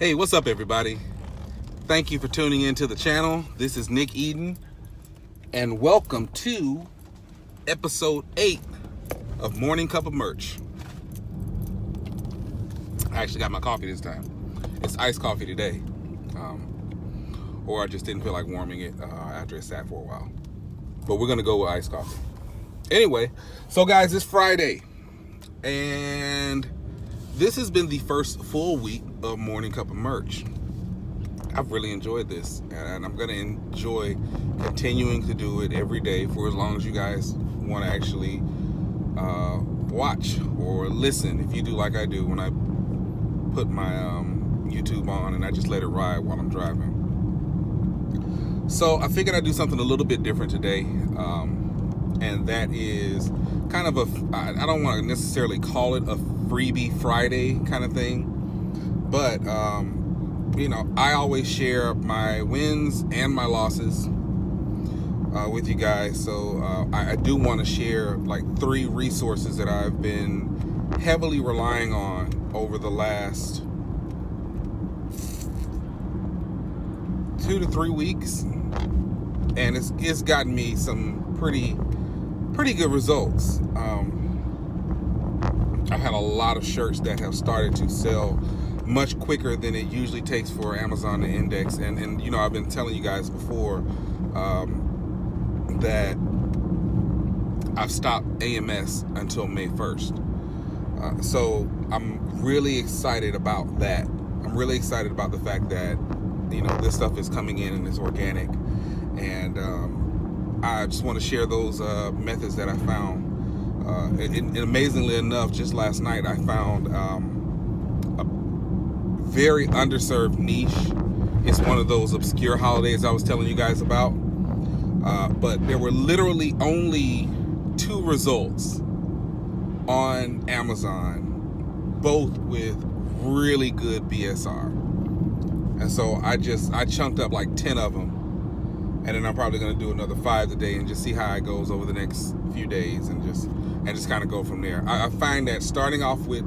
Hey, what's up, everybody? Thank you for tuning into the channel. This is Nick Eden, and welcome to episode 8 of Morning Cup of Merch. I actually got my coffee this time. It's iced coffee today, or I just didn't feel like warming it after it sat for a while. But we're gonna go with iced coffee. Anyway, so guys, it's Friday, and this has been the first full week of Morning Cup of Merch. I've really enjoyed this, and I'm gonna enjoy continuing to do it every day for as long as you guys want to actually watch or listen. If you do like I do when I put my YouTube on and I just let it ride while I'm driving. So I figured I'd do something a little bit different today, and that is kind of I don't want to necessarily call it a freebie Friday kind of thing, but you know, I always share my wins and my losses with you guys. So I do want to share like 3 resources that I've been heavily relying on over the last 2 to 3 weeks, and it's gotten me some pretty good results. I've had a lot of shirts that have started to sell much quicker than it usually takes for Amazon to index, and you know, I've been telling you guys before that I've stopped AMS until May 1st. So I'm really excited about that. I'm really excited about the fact that, you know, this stuff is coming in and it's organic, and I just want to share those methods that I found. And amazingly enough, just last night I found a very underserved niche. It's one of those obscure holidays I was telling you guys about, but there were literally only 2 results on Amazon, both with really good BSR. And so I chunked up like 10 of them, and then I'm probably going to do another 5 today and just see how it goes over the next few days, and just kind of go from there. I find that starting off with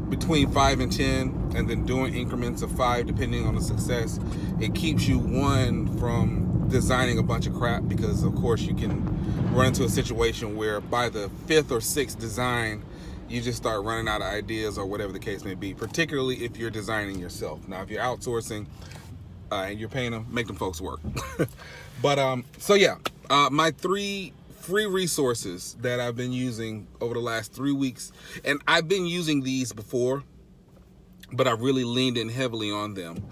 between 5 and 10, and then doing increments of 5 depending on the success, it keeps you, one, from designing a bunch of crap, because of course you can run into a situation where by the 5th or 6th design you just start running out of ideas, or whatever the case may be, particularly if you're designing yourself. Now if you're outsourcing and you're paying them, make them folks work. But so yeah, my 3 free resources that I've been using over the last 3 weeks, and I've been using these before, but I really leaned in heavily on them,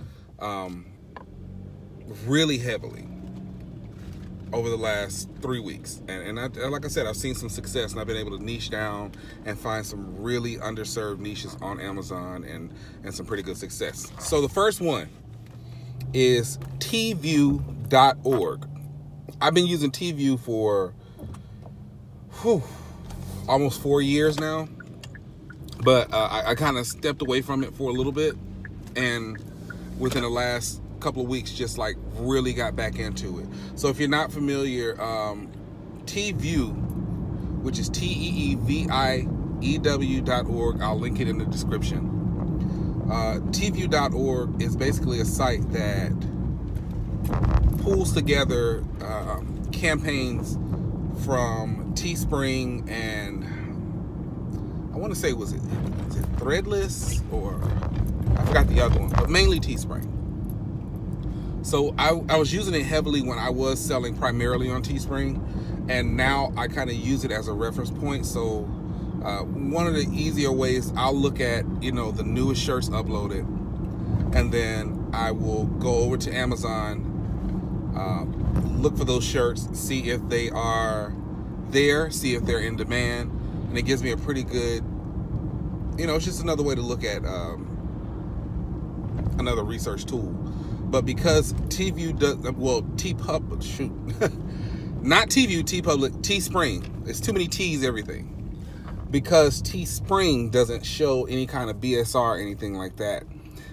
really heavily over the last 3 weeks, and like I said, I've seen some success, and I've been able to niche down and find some really underserved niches on Amazon, and some pretty good success. So the first one is tview.org. I've been using TView for almost 4 years now, but I kind of stepped away from it for a little bit, and within the last couple of weeks just like really got back into it. So if you're not familiar, TView, which is TEEVIEW.org, I'll link it in the description. TView.org is basically a site that pulls together campaigns from Teespring, and I want to say, was it Threadless, or I forgot the other one, but mainly Teespring. So I was using it heavily when I was selling primarily on Teespring, and now I kind of use it as a reference point. So one of the easier ways, I'll look at, you know, the newest shirts uploaded, and then I will go over to Amazon, look for those shirts, see if they are there, see if they're in demand, and it gives me a pretty good, you know, it's just another way to look at another research tool. But because TView does, well, TeePublic, shoot, not TView, TeePublic, Teespring, it's too many T's, everything. Because Teespring doesn't show any kind of BSR or anything like that,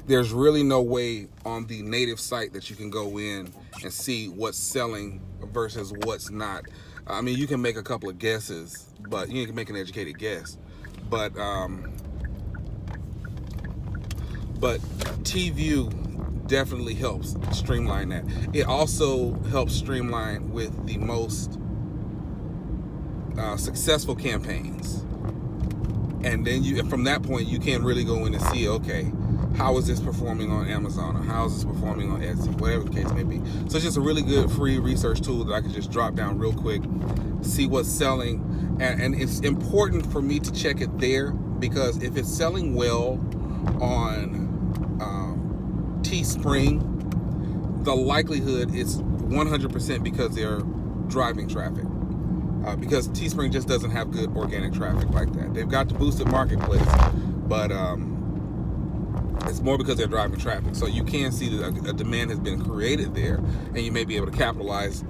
there's really no way on the native site that you can go in and see what's selling versus what's not. I mean, you can make a couple of guesses, but you can make an educated guess. But But TView definitely helps streamline that. It also helps streamline with the most successful campaigns. And then from that point, you can really go in and see, okay, how is this performing on Amazon, or how is this performing on Etsy, whatever the case may be. So it's just a really good free research tool that I can just drop down real quick, see what's selling. And it's important for me to check it there, because if it's selling well on Teespring, the likelihood is 100% because they're driving traffic. Because Teespring just doesn't have good organic traffic like that. They've got the boosted marketplace, but it's more because they're driving traffic. So you can see that a demand has been created there, and you may be able to capitalize,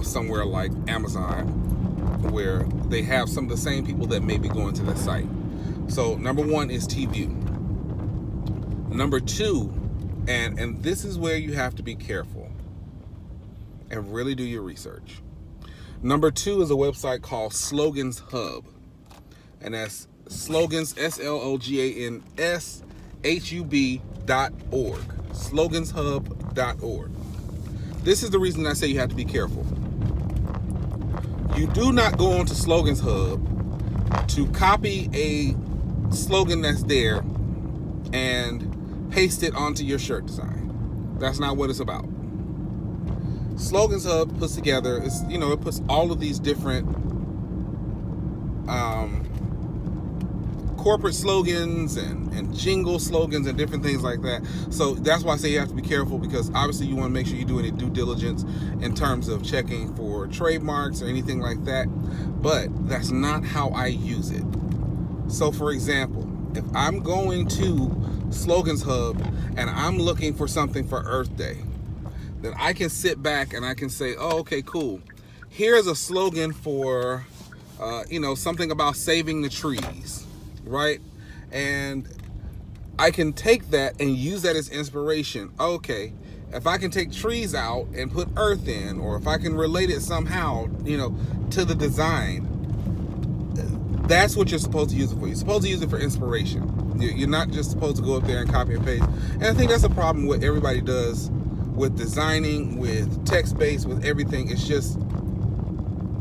somewhere like Amazon, where they have some of the same people that may be going to the site. So number one is TView. Number two, and this is where you have to be careful and really do your research. Number two is a website called Slogans Hub, and that's Slogans, SLOGANSHUB.org, sloganshub.org. This is the reason I say you have to be careful. You do not go onto Slogans Hub to copy a slogan that's there and paste it onto your shirt design. That's not what it's about. Slogans Hub puts together, it puts all of these different corporate slogans and jingle slogans and different things like that. So that's why I say you have to be careful, because obviously you want to make sure you do any due diligence in terms of checking for trademarks or anything like that. But that's not how I use it. So for example, if I'm going to Slogans Hub and I'm looking for something for Earth Day, then I can sit back and I can say, oh, okay, cool. Here's a slogan for, something about saving the trees, right? And I can take that and use that as inspiration. Okay, if I can take trees out and put earth in, or if I can relate it somehow, to the design, that's what you're supposed to use it for. You're supposed to use it for inspiration. You're not just supposed to go up there and copy and paste. And I think that's a problem what everybody does with designing, with text-based, with everything. It's just,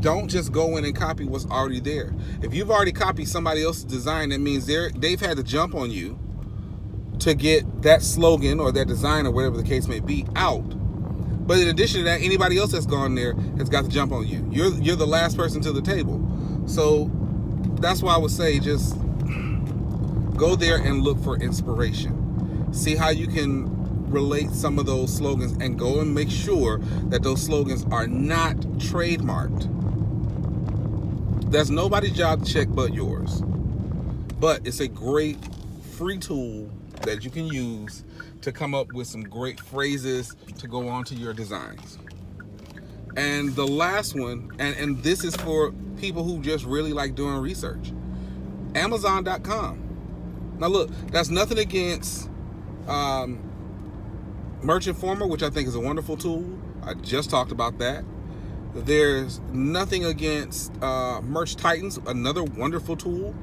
don't just go in and copy what's already there. If you've already copied somebody else's design, that means they've had to jump on you to get that slogan or that design or whatever the case may be out. But in addition to that, anybody else that's gone there has got to jump on you. You're the last person to the table. So that's why I would say just go there and look for inspiration. See how you can relate some of those slogans, and go and make sure that those slogans are not trademarked. That's nobody's job to check but yours. But it's a great free tool that you can use to come up with some great phrases to go onto your designs. And the last one, and this is for people who just really like doing research, Amazon.com. Now look, that's nothing against Merch Informer, which I think is a wonderful tool. I just talked about that. There's nothing against Merch Titans, another wonderful tool.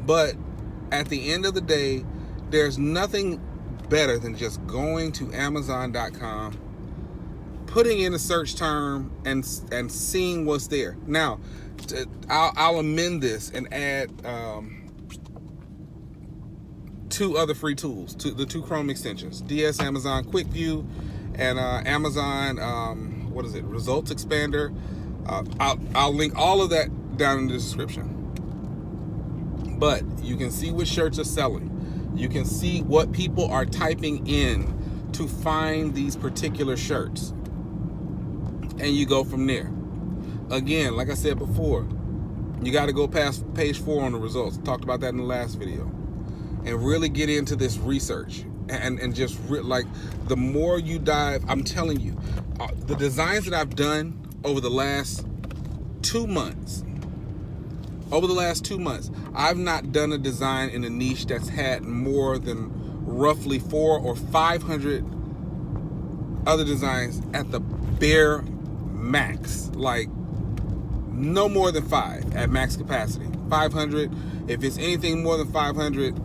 But at the end of the day, there's nothing better than just going to Amazon.com, putting in a search term, and seeing what's there. Now, I'll amend this and add two other free tools, the two Chrome extensions, DS Amazon Quick View and Amazon, Results Expander. I'll link all of that down in the description. But you can see what shirts are selling. You can see what people are typing in to find these particular shirts. And you go from there. Again, like I said before, you got to go past page 4 on the results. Talked about that in the last video. And really get into this research, and just like, the more you dive, I'm telling you, the designs that I've done over the last 2 months, I've not done a design in a niche that's had more than roughly 400 or 500 other designs at the bare max, like no more than 5 at max capacity. 500, if it's anything more than 500,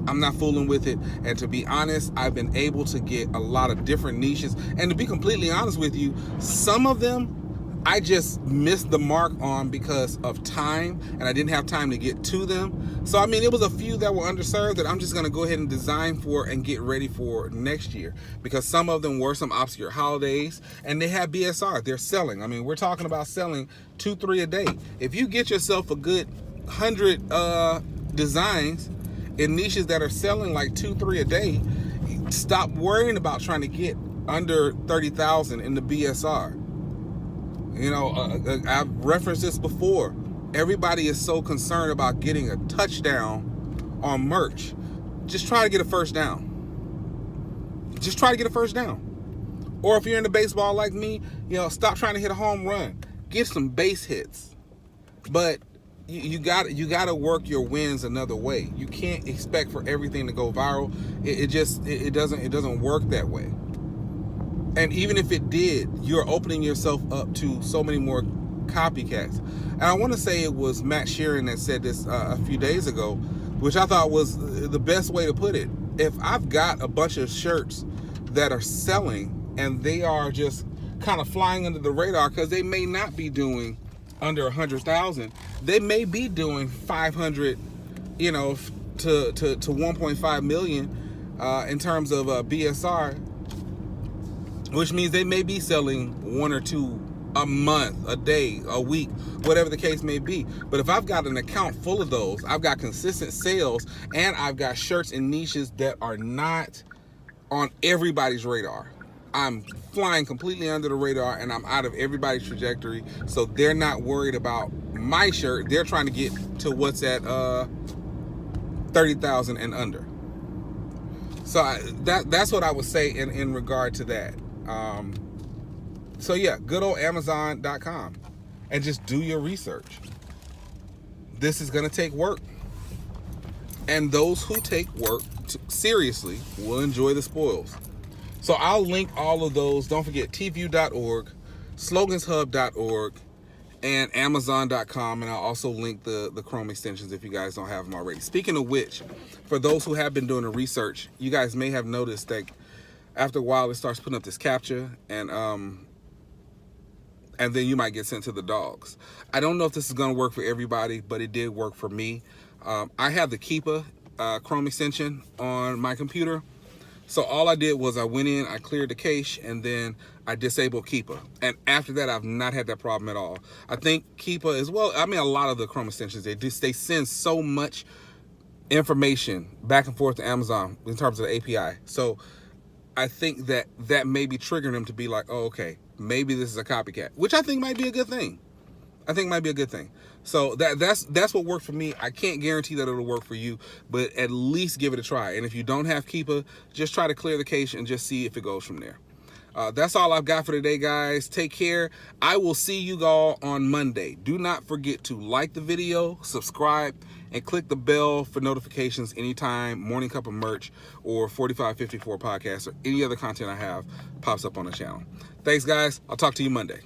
I'm not fooling with it. And to be honest, I've been able to get a lot of different niches. And to be completely honest with you, some of them I just missed the mark on because of time, and I didn't have time to get to them. So, I mean, it was a few that were underserved that I'm just going to go ahead and design for and get ready for next year, because some of them were some obscure holidays, and they have BSR. They're selling. I mean, we're talking about selling 2-3 a day. If you get yourself a good 100 designs in niches that are selling like 2-3 a day, stop worrying about trying to get under 30,000 in the BSR. You know, I've referenced this before. Everybody is so concerned about getting a touchdown on merch. Just try to get a first down. Just try to get a first down. Or if you're into baseball like me, you know, stop trying to hit a home run. Get some base hits. But you got to work your wins another way. You can't expect for everything to go viral. It doesn't work that way. And even if it did, you're opening yourself up to so many more copycats. And I want to say it was Matt Sheeran that said this a few days ago, which I thought was the best way to put it. If I've got a bunch of shirts that are selling and they are just kind of flying under the radar because they may not be doing under 100,000, they may be doing 500, you know, to 1.5 million in terms of BSR. Which means they may be selling 1 or 2 a month, a day, a week, whatever the case may be. But if I've got an account full of those, I've got consistent sales, and I've got shirts and niches that are not on everybody's radar. I'm flying completely under the radar, and I'm out of everybody's trajectory. So they're not worried about my shirt. They're trying to get to what's at 30,000 and under. So that's what I would say in regard to that. So yeah, good old Amazon.com, and just do your research. This is going to take work, and those who take work seriously will enjoy the spoils. So I'll link all of those. Don't forget tview.org, sloganshub.org, and Amazon.com, and I'll also link the Chrome extensions if you guys don't have them already. Speaking of which, for those who have been doing the research, you guys may have noticed that after a while it starts putting up this captcha, and then you might get sent to the dogs. I don't know if this is going to work for everybody, but it did work for me. I have the Keepa Chrome extension on my computer. So all I did was I went in, I cleared the cache, and then I disabled Keepa. And after that, I've not had that problem at all. I think Keepa as well, I mean, a lot of the Chrome extensions, they send so much information back and forth to Amazon in terms of the API. So I think that may be triggering them to be like, oh, okay, maybe this is a copycat, which I think might be a good thing. So that's what worked for me. I can't guarantee that it'll work for you, but at least give it a try. And if you don't have Keepa, just try to clear the cache and just see if it goes from there. That's all I've got for today, guys. Take care. I will see you all on Monday. Do not forget to like the video, subscribe, and click the bell for notifications anytime Morning Cup of Merch or 4554 podcast or any other content I have pops up on the channel. Thanks, guys. I'll talk to you Monday.